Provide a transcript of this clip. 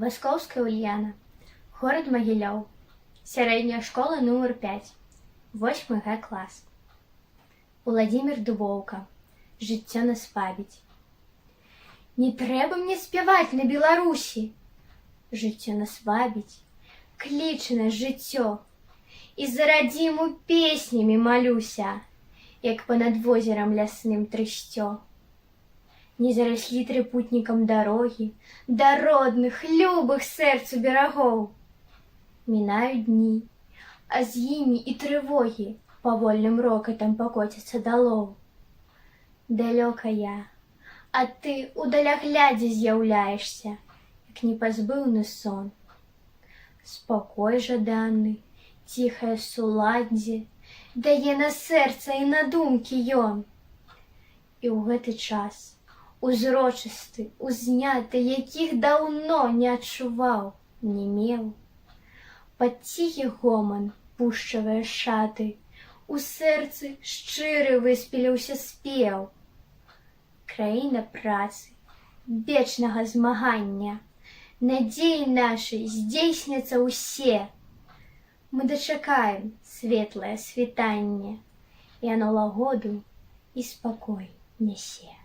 Васкоўская Ульяна, горад Магілёў, сярэдняя школа нумар 5, 8 Г клас. Уладзімір Дубоўка, жыццё нас вабіць. Не трэба мне спяваць на Беларусі. Жыццё нас вабіць, кліча нас жыццё. І за радзіму песнямі малюся, як па-над возерам лясным трысцё. Не зараслі трыпутнікам дарогі да родных, любых сэрцу берагоў. Мінаюць дні, а з імі і трывогі павольным рокатам пакоцяцца далоў. Далёка я, а ты у даляглядзе з'яўляешся, як непазбыўны сон. Спакой жаданы, ціхае суладдзе дае на сэрца і на думкі ён. І ў гэты час узрочысты, узняты, якіх даўно не адчуваў, не меў. Пад ціхі гоман пушчавае шаты, у сэрцы шчыры выспеліўся спеў. Краіна працы, вечнага змагання, надзеі нашы здзейсняцца ўсе. Мы дачакаем светлае світанне, і яно лагоду і спакой нясе.